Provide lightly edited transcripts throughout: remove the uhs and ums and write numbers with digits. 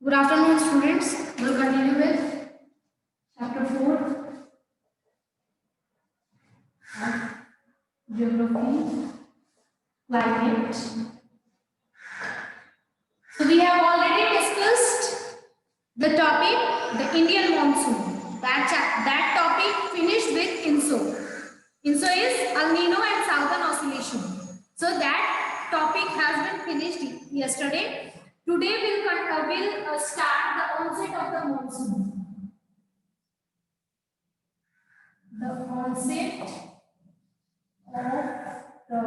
Good afternoon, students. We'll continue with chapter 4, Geography, Climate. So we have already discussed the topic, the Indian monsoon. That topic finished with INSO. INSO is El Nino and Southern Oscillation. So that topic has been finished yesterday. Today we'll start the onset of the monsoon. The onset of the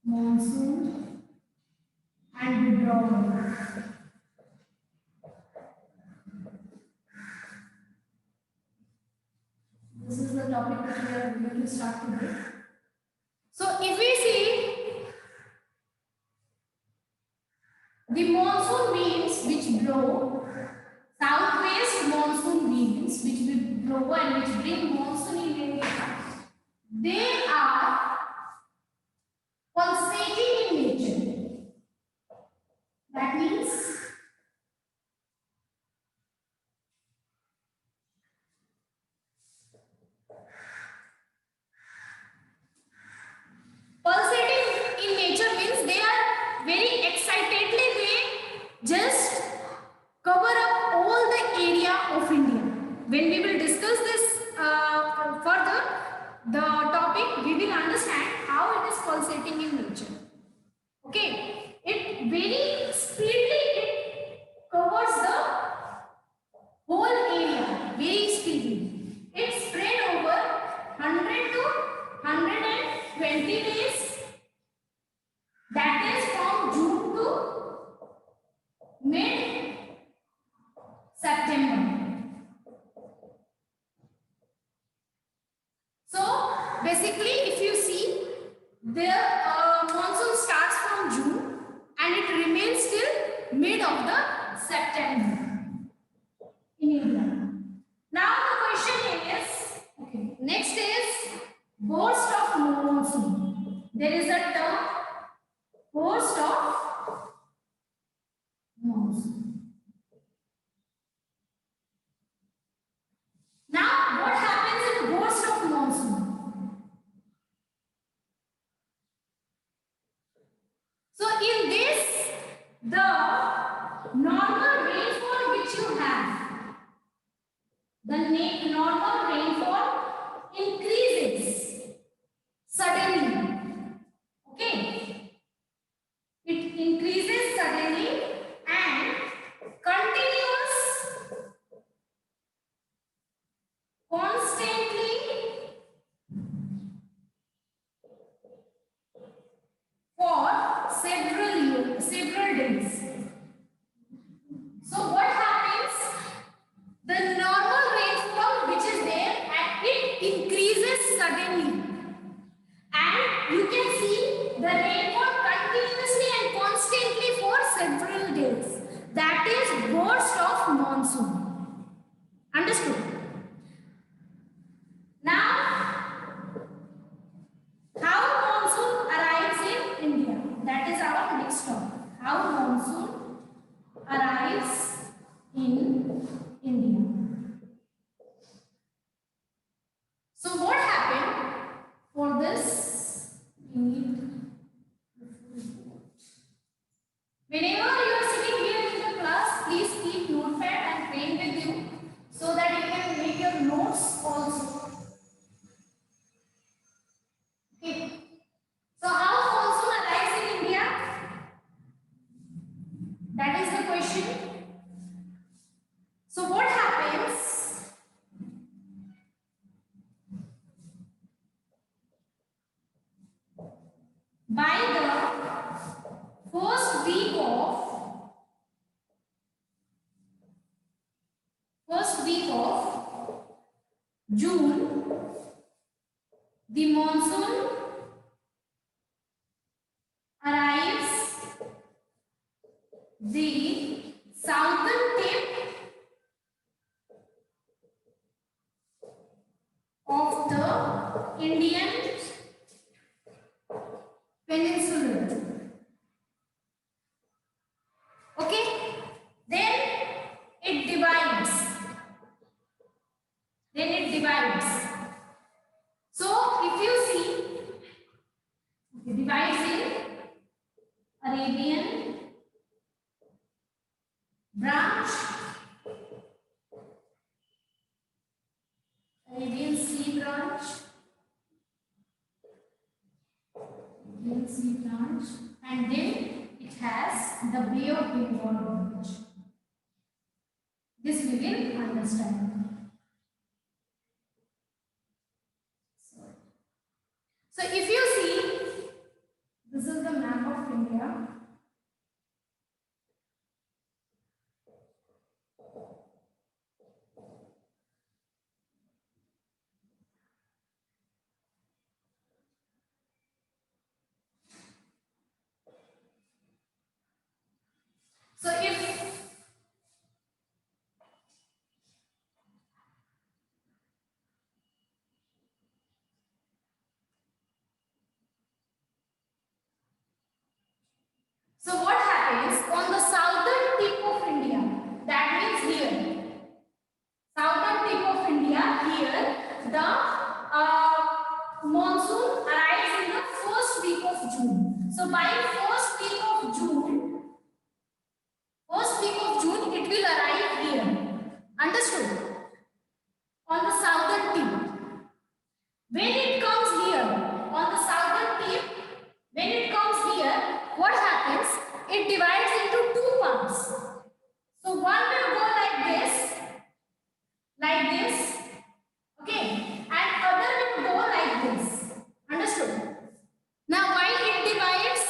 monsoon and withdrawal. This is the topic that we are going to start today. So if we see the monsoon winds which blow, southwest monsoon winds which will blow and which bring monsoon in India, they are pulsating in nature. That means pulsating in nature means they are very excitedly, they just cover up all the area of India. When we will discuss this further, the topic, we will understand how it is pulsating in nature. Okay, it very speedily it covers the whole area very speedily. It spread over 100 to 120 days. That is from June to mid September. So basically, if you see, the monsoon starts from June and it remains till mid of the September in India. Now the question is, okay, next is burst of monsoon. There is a term burst of monsoon. Now what happens in burst of monsoon? So in this, the normal rainfall which you have, the normal rainfall increases suddenly. Okay, it increases suddenly and continues constantly for several days. So what happens? The normal rainfall which is there and it increases suddenly. And you can see the rainfall continuously and constantly for several days. That is burst of monsoon. Understood? Now, how monsoon arrives in India? That is our next topic. How monsoon arrives in India. So what happened for this? We need, whenever you are sitting here in the class, please keep notepad and pen with you so that you can make your notes also. Okay. So how monsoon arrives in India? That is the question. So what happens? By the first week of June, the monsoon arrives the southern tip of the Indian peninsula. Okay, Arabian branch, Arabian Sea branch, Arabian Sea branch, and then it has the Bay of Bengal branch. This we will understand. So if you see, this is the map of India. So what happens on the southern tip of India, that means here, southern tip of India, here the monsoon arrives in the first week of June. So by first week of June, it will arrive here. Understood? On the southern tip. When it comes here, on the southern tip, when it comes here, what happens? It divides into two parts. So one will go like this, okay, and other will go like this. Understood? Now why it divides?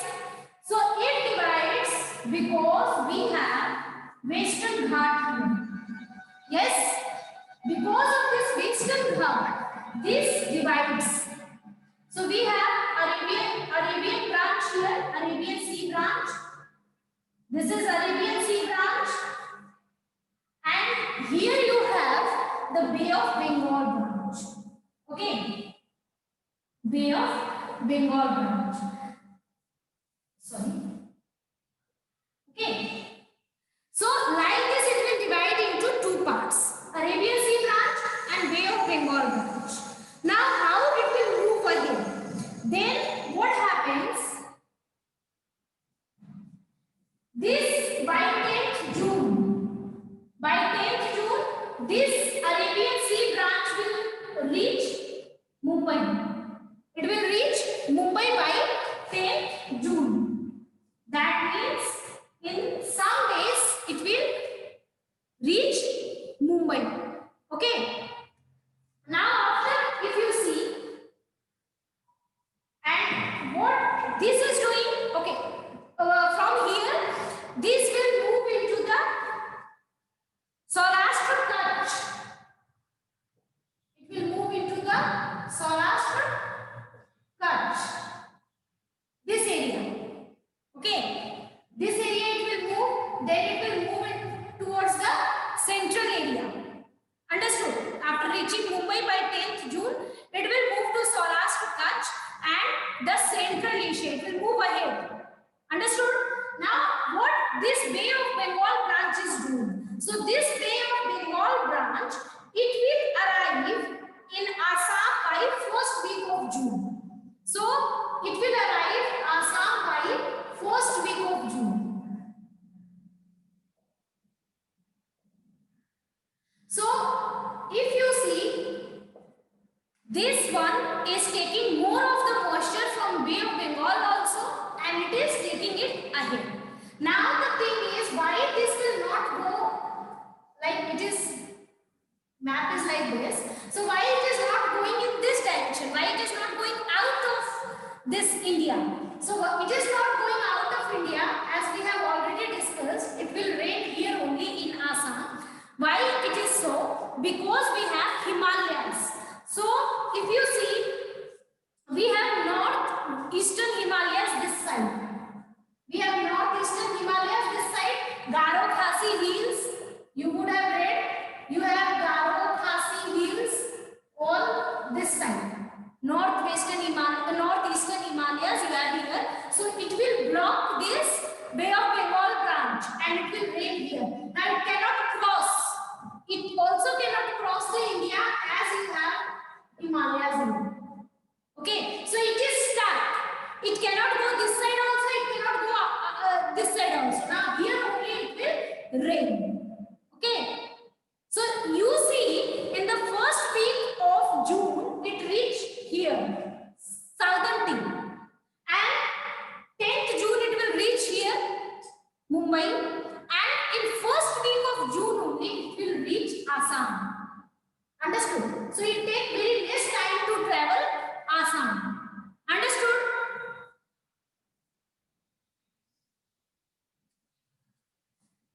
So it divides because we have Western Ghat here. Yes, because of this Western Ghat, this divides. So we have Arabian branch here, Arabian Sea branch. This is Arabian Sea branch, and here you have the Bay of Bengal branch. Okay, Bay of Bengal branch. Sorry. Okay. So like this, it will divide into two parts: Arabian Sea branch and Bay of Bengal branch. Now, how it will move ahead? Then what happens? This by 10th June, this Arabian Sea branch will reach Mumbai. It will reach Mumbai by 10th June. That means in some days it will reach Mumbai. Okay. Now after, if you see, and what this is doing, okay, from here, this will move into the Saurashtra Kutch. It will move into the Saurashtra Kutch. This area. Okay. This area it will move, then it will move towards the central area. Understood? After reaching Mumbai by 10th June, it will move to Saurashtra Kutch and the central Asia. It will move ahead. Understood? Now, what this Bay of Bengal branch is doing? So, this Bay of Bengal branch, it will arrive in Assam by first week of June. So, it will arrive Assam by first week of June. So, if you see, this one is taking more of the moisture from Bay of Bengal also, and it is taking it ahead. Now the thing is, why this will not go like it is, map is like this. So why it is not going in this direction? Why it is not going out of this India? So it is not going out of India, as we have already discussed. It will rain here only in Assam. Why it is so? Because we have Himalayas. So if you see, we have northeastern Himalayas this side. We have northeastern Himalayas this side. Garo Khasi hills. You would have read. You have Garo Khasi hills on this side. Northeastern Himalayas you have here. So it will rain. Okay. So you see, in the first week of June, it reached here, southern tip, and 10th June it will reach here, Mumbai, and in first week of June only it will reach Assam. Understood? So it takes very less time to travel Assam. Understood?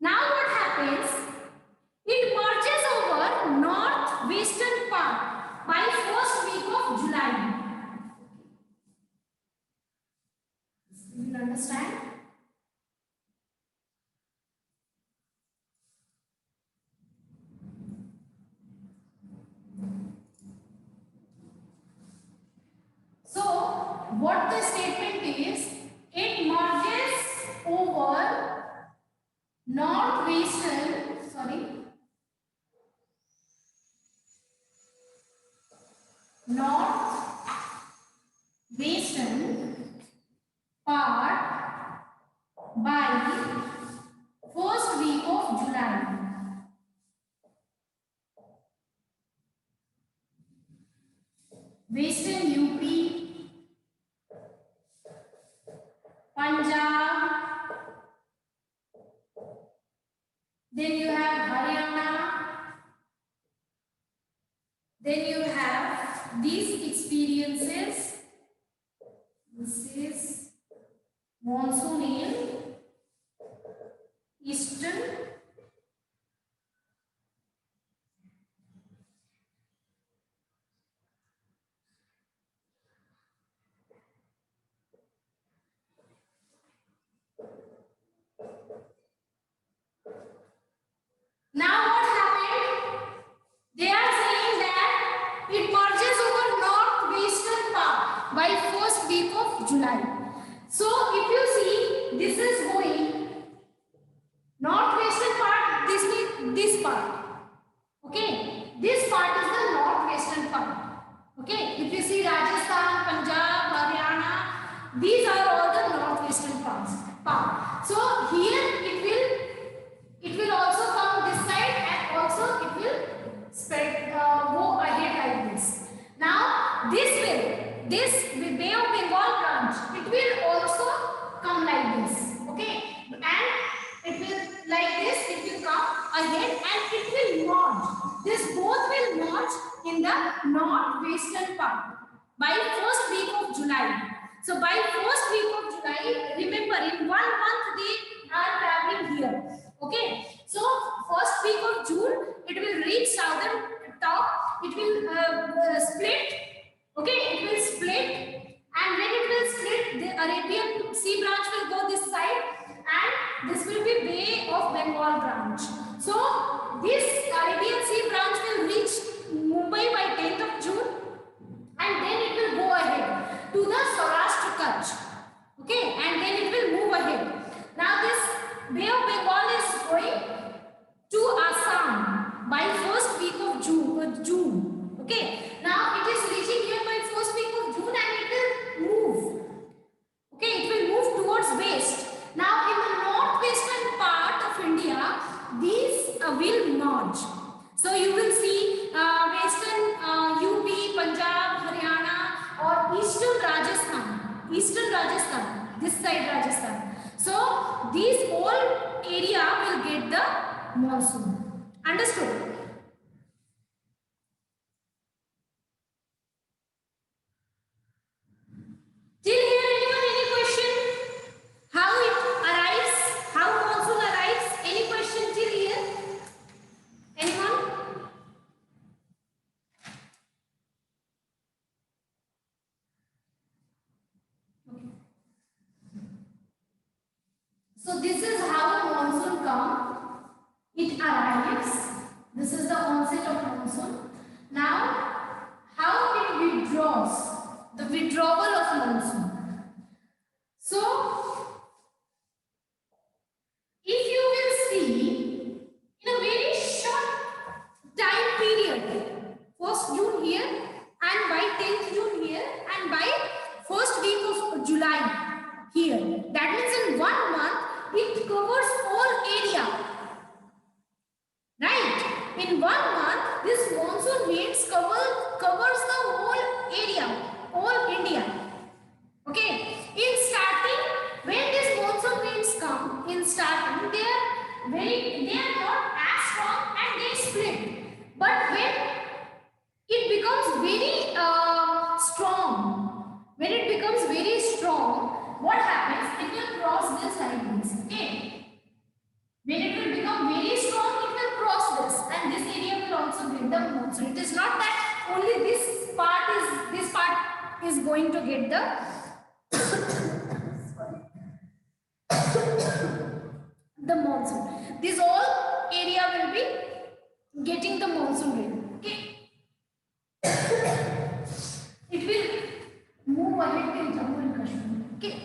Now what happens? It marches over northwestern part by first week of July. You will understand? So what the statement is, it marches over northwestern part by first week of July. Western UP, Punjab, then you have Haryana, then you have these experiences. This is monsoon in eastern Now what happened? They are saying that it marches over northwestern part by first week of July. So if you see, this is going northwestern part, this part. Okay, this part is the northwestern part. Okay, if you see Rajasthan, Punjab, Haryana, these are all the northwestern parts. So here it will also come this side, and also it will spread, go ahead like this. Now this Bay of Bengal branch, it will also come like this. Okay, and it will like this, it will come ahead and it will merge. This both will merge in the northwestern part by first week of July. So by first week of July, remember in 1 month they are traveling here. Okay, so first week of June it will reach southern top. It will split. Okay, it will split, and when it will split, the Arabian Sea branch will go this side, and this will be Bay of Bengal branch. So this Arabian Sea branch will reach Mumbai by 10th of June, and then it will go ahead to the Saurashtra Kutch. Okay, and then it will move ahead. Now this Bay of Bengal is going to Assam by first week of June. Okay, now it is reaching here by first week of June, and it will move. Okay, it will move towards west. Now in the northwestern part of India, these will merge. So you will see western UP, Punjab, Haryana, or eastern Rajasthan, this side Rajasthan. So these whole area will get the monsoon. Understood? Till here, anyone, any question? How it arrives? How monsoon arrives? Any question till here? Anyone? Okay. So this is how a monsoon comes. It arrives. This is the onset of monsoon. Now, how it withdraws? The withdrawal of monsoon. So, if you will see, in a very short time period, 1st June here, and by 10th June here, and by first week of July here. That means in 1 month, it covers all area. only this part is going to get the monsoon. This whole area will be getting the monsoon rain. Okay. It will move ahead till Jammu and Kashmir. Okay.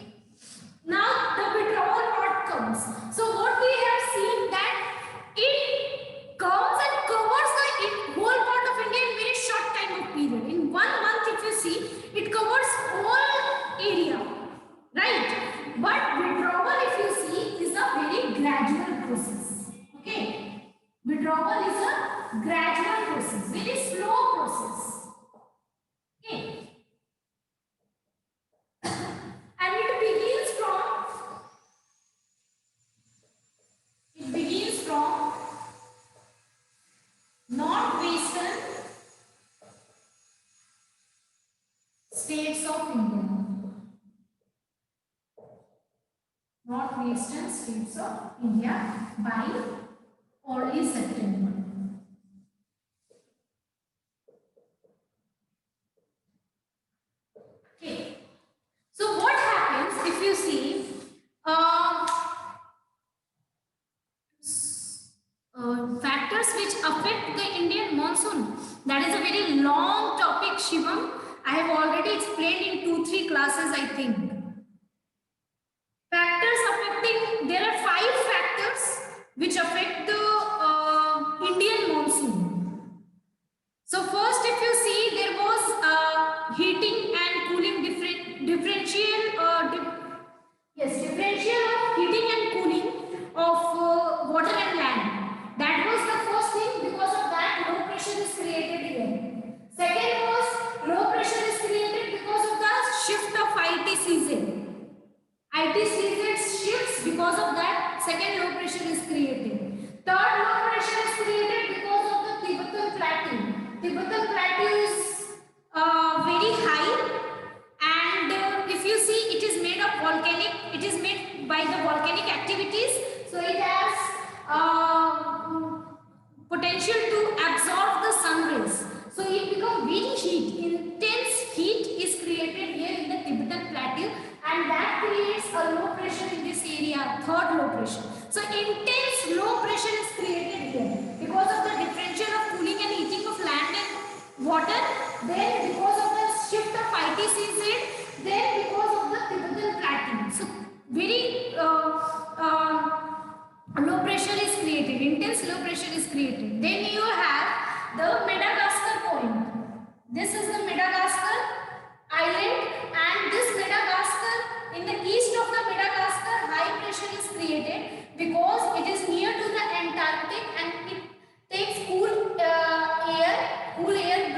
Now the withdrawal part comes. So what we have seen that it comes and covers the whole part of India in very short time of period. In 1 month, if you see, it covers whole area, right? But withdrawal, if you see, is a very gradual process. Okay, withdrawal is a gradual process, very slow process. Okay, and it begins from northwestern states of India. Northwestern states of India by early September. Okay. So what happens if you see factors which affect the Indian monsoon? That is a very long topic, Shivam. I have already explained in 2-3 classes, I think. Factors affecting, there are 5 factors which affect the Indian monsoon. So first, if you see, there was heating and cooling differential of heating and cooling of water and land. That was the first thing. Because of that, low pressure is created here. Second was low pressure is created because of the shift of IT season. IT season shifts, because of that second low pressure is created. Third low pressure is created because of the Tibetan Plateau. Tibetan Plateau is very high, and if you see, it is made of volcanic, it is made by the volcanic activities, so it has potential to absorb the sun rays. So it becomes very heat, intense heat is created here in the Tibetan Plateau, and that creates a low pressure in this area, third low pressure. So intense low pressure is created here because of the differential of cooling and heating of land and water, then because of the shift of ITCZ, then because of the Tibetan Plateau. So very low pressure is created, intense low pressure is created. Then you have the Madagascar point. This is the Madagascar island, and this Madagascar, in the east of the Madagascar, high pressure is created because it is near to the Antarctic and it takes cool air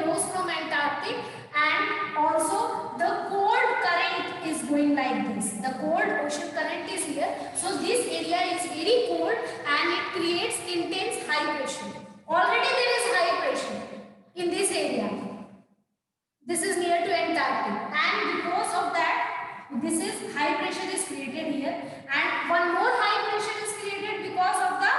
blows from Antarctic, and also the cold current is going like this. The cold ocean current is here, so this area is very cold and it creates intense high pressure. Already there is high pressure in this area. This is near to Antarctic, and because of that, this is high pressure is created here, and one more high pressure is created because of the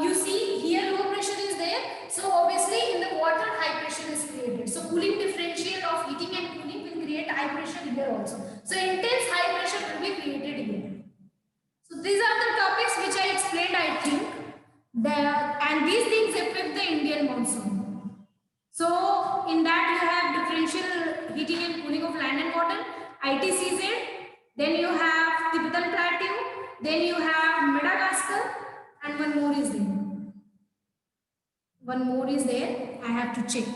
you see here low pressure is there, so obviously in the water high pressure is created. So cooling differential of heating and cooling will create high pressure here also. So intense high pressure will be created here. So these are the topics which I explained, I think, and these things affect the Indian monsoon. So in that you have differential heating and cooling of land and water, ITCZ, then you have Tibetan Plateau, then you have Madagascar, and one more is there. One more is there, I have to check.